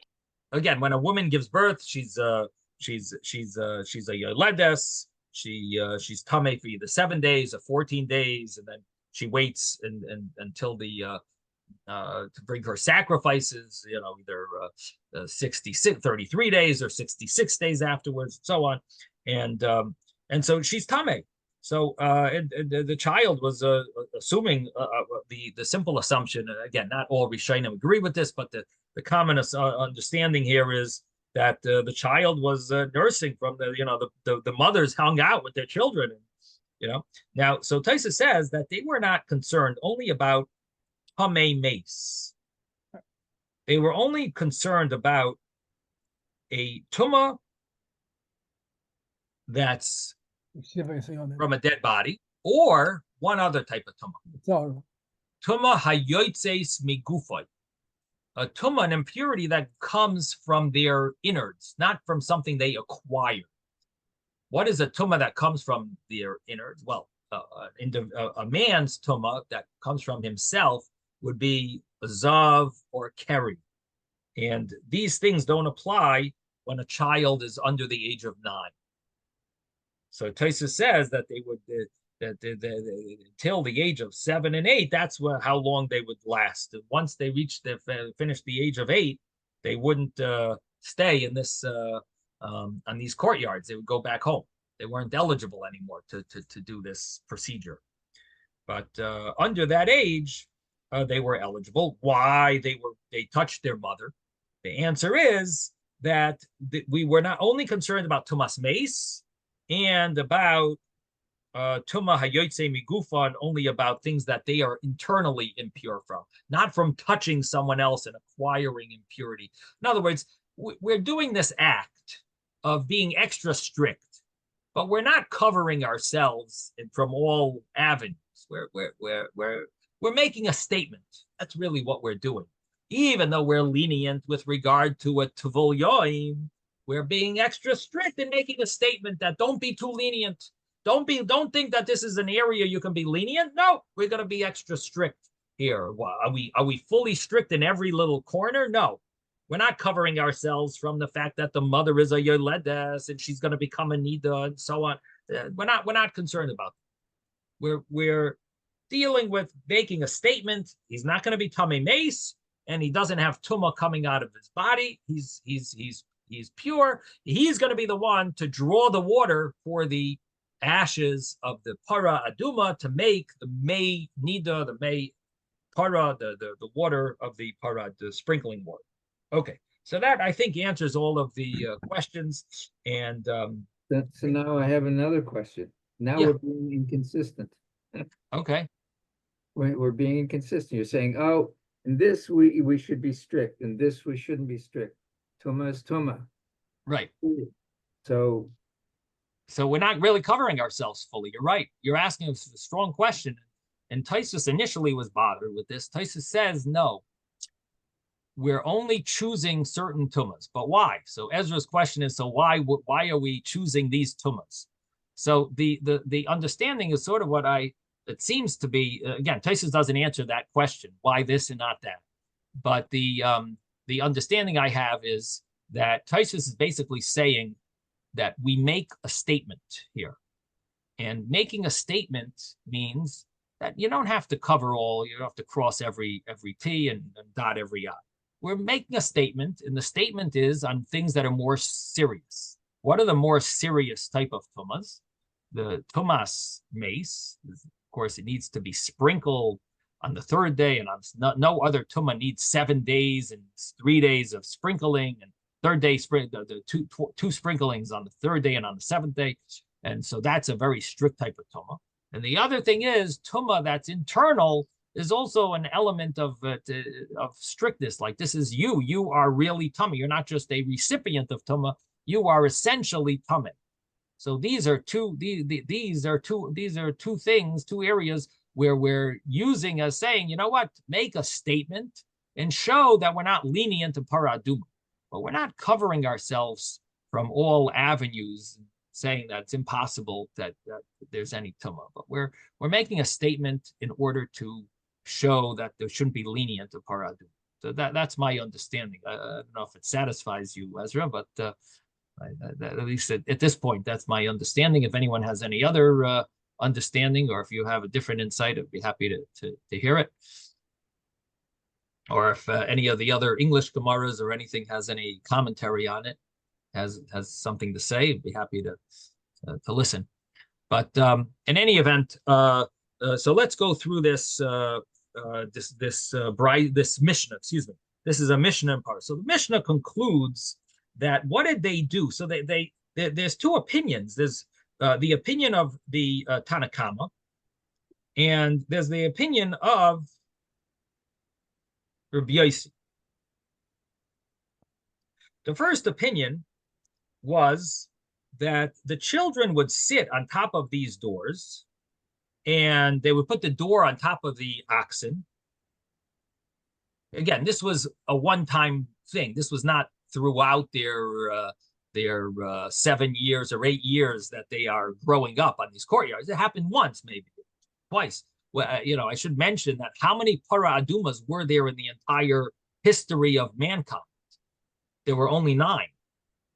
Again, when a woman gives birth, she's a yoledis. She's tamei for either 7 days or 14 days, and then she waits until to bring her sacrifices, you know, either 33 days or 66 days afterwards, and so on. And so she's tamei. So the child was assuming the simple assumption. Again, not all Rishonim agree with this, but the common understanding here is that the child was nursing from the mothers hung out with their children. You know, now, so Taisa says that they were not concerned only about tamei mace. They were only concerned about a tumah that's from a dead body, or one other type of tumah. Tumah hayoitzeis migufay. A tumah, an impurity that comes from their innards, not from something they acquire. What is a tumah that comes from their innards? Well, a man's tumah that comes from himself would be a zav or keri. And these things don't apply when a child is under the age of 9. So Tosfos says that they would, until the age of 7 and 8, that's how long they would last. Once they finished the age of 8, they wouldn't stay in this on these courtyards. They would go back home. They weren't eligible anymore to do this procedure. But under that age, they were eligible. Why? They touched their mother. The answer is that we were not only concerned about tumas mace and about tuma hayotze migufa, and only about things that they are internally impure from, not from touching someone else and acquiring impurity. In other words, we're doing this act of being extra strict, but we're not covering ourselves from all avenues. We're making a statement. That's really what we're doing. Even though we're lenient with regard to a tuvul yoim, we're being extra strict and making a statement that don't be too lenient. Don't think that this is an area you can be lenient. No, we're going to be extra strict here. Are we fully strict in every little corner? No. We're not covering ourselves from the fact that the mother is a yoledes and she's going to become a nida and so on. We're not concerned about that. We're dealing with making a statement. He's not going to be tamei mace, and he doesn't have tumah coming out of his body. He's pure. He's going to be the one to draw the water for the ashes of the para aduma to make the may nida, the may para, the water of the para, the sprinkling water. Okay, so that I think answers all of the questions. And so now I have another question. Now we're being inconsistent. Okay. We're being inconsistent. You're saying, oh, in this we should be strict, in this we shouldn't be strict. Tumah is tumah. Right. So we're not really covering ourselves fully. You're right. You're asking a strong question. And Taisus initially was bothered with this. Taisus says, no, we're only choosing certain tumas. But why? So Ezra's question is, so why are we choosing these tumas? So the understanding is sort of what it seems to be, again, Taisus doesn't answer that question, why this and not that. But the understanding I have is that Taisus is basically saying that we make a statement here. And making a statement means that you don't have to cover all, you don't have to cross every T and dot every I. We're making a statement, and the statement is on things that are more serious. What are the more serious type of tumas? The tumas mace, of course, it needs to be sprinkled on the third day, and no other tumah needs 7 days and 3 days of sprinkling, and third day the two sprinklings on the third day and on the seventh day. And so that's a very strict type of tumah. And the other thing is tumah that's internal is also an element of strictness. Like this is you are really tummy. You're not just a recipient of tumah. You are essentially tummy. So these are two things, two areas where we're using as saying, you know what, make a statement and show that we're not lenient to paraduma, but we're not covering ourselves from all avenues, saying that it's impossible that there's any tumah. But we're making a statement in order to show that there shouldn't be lenient to paraduma. So that's my understanding. I don't know if it satisfies you, Ezra, but at least at this point, that's my understanding. If anyone has any other understanding, or if you have a different insight, I'd be happy to hear it. Or if any of the other English Gemaras or anything has any commentary on it, has something to say, I'd be happy to listen. But in any event, so let's go through this this Mishnah. Excuse me. This is a Mishnah in part. So the Mishnah concludes that what did they do? So there's two opinions. There's the opinion of the Tanakama, and there's the opinion of Rabbi Yossi. The first opinion was that the children would sit on top of these doors, and they would put the door on top of the oxen. Again, this was a one-time thing. This was not throughout their 7 years or 8 years that they are growing up on these courtyards. It happened once, maybe twice. Well, I should mention that how many para adumas were there in the entire history of mankind? There were only 9.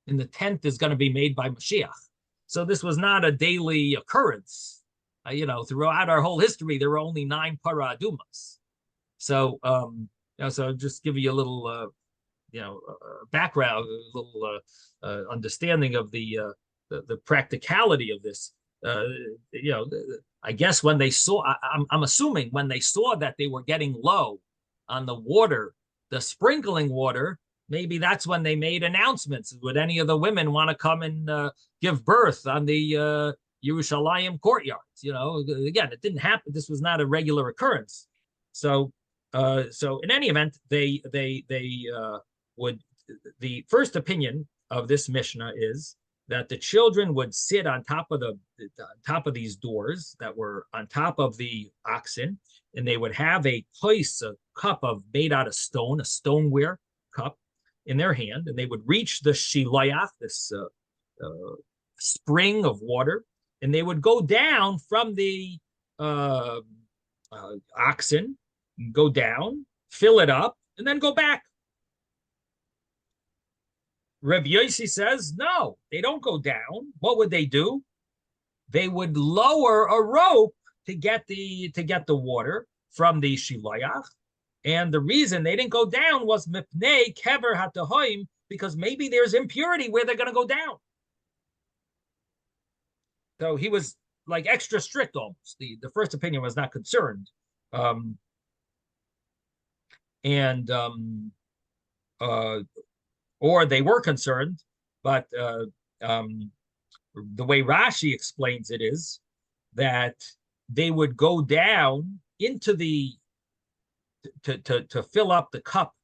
And the 10th is going to be made by Mashiach. So this was not a daily occurrence. Throughout our whole history, there were only 9 para adumas. So, so just give you a little, background, a little understanding of the practicality of this. I guess when they saw, I'm assuming when they saw that they were getting low on the water, the sprinkling water, maybe that's when they made announcements. Would any of the women want to come and give birth on the Yerushalayim courtyards. Again, it didn't happen. This was not a regular occurrence. So in any event, they would. The first opinion of this Mishnah is that the children would sit on top of these doors that were on top of the oxen, and they would have a cup made out of stone, a stoneware cup in their hand, and they would reach the shilayach, this spring of water, and they would go down from the oxen, go down, fill it up, and then go back. Reb Yossi says, no, they don't go down. What would they do? They would lower a rope to get the water from the shilayach. And the reason they didn't go down was mipnei kever hatahoim, because maybe there's impurity where they're going to go down. So he was like extra strict almost. The first opinion was not concerned. Or they were concerned, but the way Rashi explains it is that they would go down into to fill up the cup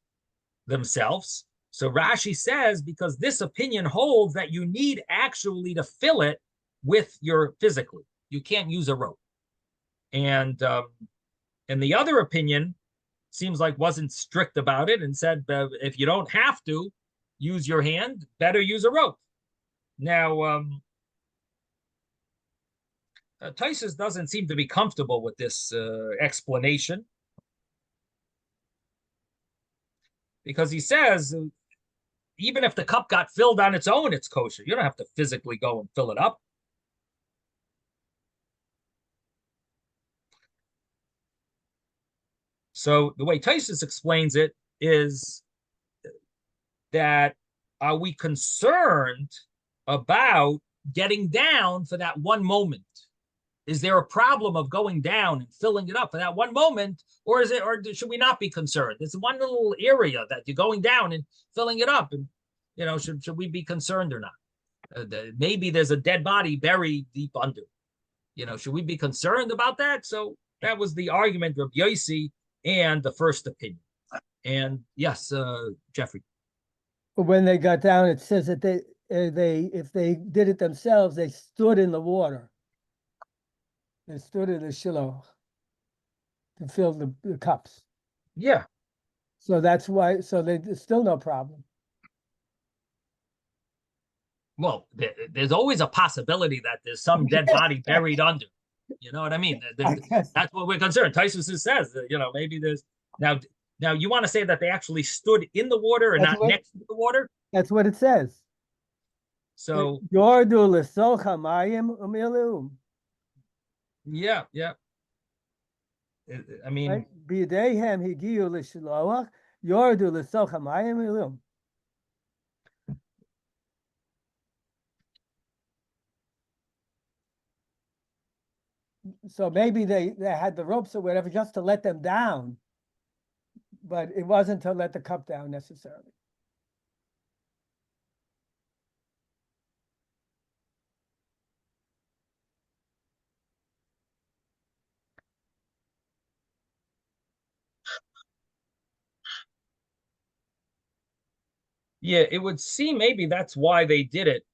themselves. So Rashi says, because this opinion holds that you need actually to fill it with your physically. You can't use a rope. And the other opinion seems like wasn't strict about it and said, if you don't have to use your hand, better use a rope. Now, Taisus doesn't seem to be comfortable with this explanation, because he says, even if the cup got filled on its own, it's kosher. You don't have to physically go and fill it up. So the way Taisus explains it is that, are we concerned about getting down for that one moment? Is there a problem of going down and filling it up for that one moment, or should we not be concerned? It's one little area that you're going down and filling it up, and should we be concerned or not? Maybe there's a dead body buried deep under. Should we be concerned about that? So that was the argument of Yossi and the first opinion. And yes, Jeffrey. When they got down, it says that if they did it themselves, they stood in the water. They stood in the shiloh to fill the cups. Yeah. So that's why. So there's still no problem. Well, there's always a possibility that there's some dead body buried under. You know what I mean? That's what we're concerned. Taisus says, maybe there's now. You want to say that they actually stood in the water and not next to the water? That's what it says. So Yordu l'soch hamayim u'miluim. Yeah. I mean, b'yedeihem higiu l'shiloach yordu l'soch hamayim u'miluim. So maybe they had the ropes or whatever just to let them down, but it wasn't to let the cup down necessarily. Yeah, it would seem maybe that's why they did it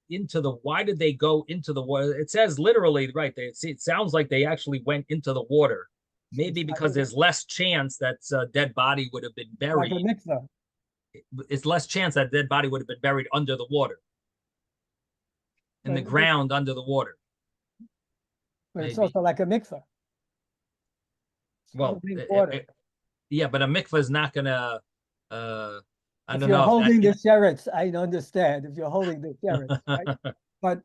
why did they go into the water? It says literally, right? It sounds like they actually went into the water. Maybe because there's less chance that a dead body would have been buried. Like a mitzvah. It's less chance that dead body would have been buried under the water. In the ground under the water. But it's also like a mikvah. Well, yeah, but a mikvah is not gonna I don't know. If you're holding the sheretz, I understand. If you're holding the sheretz, right?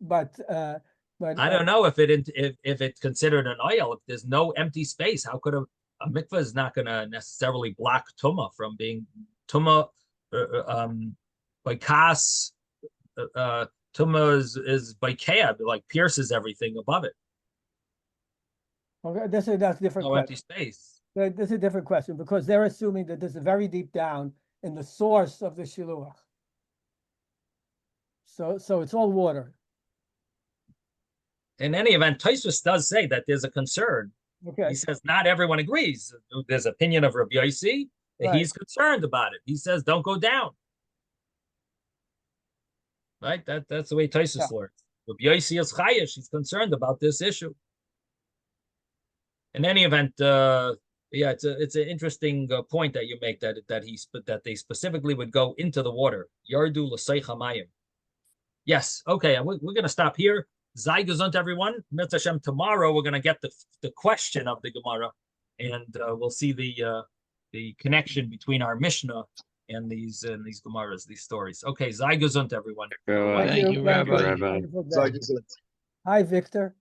but I don't know if it's considered an oil. If there's no empty space, how could a mikvah is not going to necessarily block tumah from being tumah? By kas, tumah is by kab, like pierces everything above it. Okay, that's a different. No empty space. This is a different question because they're assuming that this is very deep down in the source of the shiluach. So it's all water. in any event, Tosfos does say that there's a concern. Okay, He says not everyone agrees. There's opinion of Rabbi Yossi. Right. He's concerned about it. He says don't go down. Right? That's the way Tosfos Yeah. learns. Rabbi Yossi is chayish. He's concerned about this issue. In any event, yeah, it's an interesting point that you make that they specifically would go into the water. Yardu l'seicha mayim. Yes. Okay. We're going to stop here. Zai gesund, everyone. Mitzvah Hashem. Tomorrow we're going to get the question of the Gemara, and we'll see the connection between our Mishnah and these Gemaras, these stories. Okay. Zai gesund, everyone. Thank you, Thank you. Rabbi. Rabbi. Wonderful day. So I just- Hi, Victor.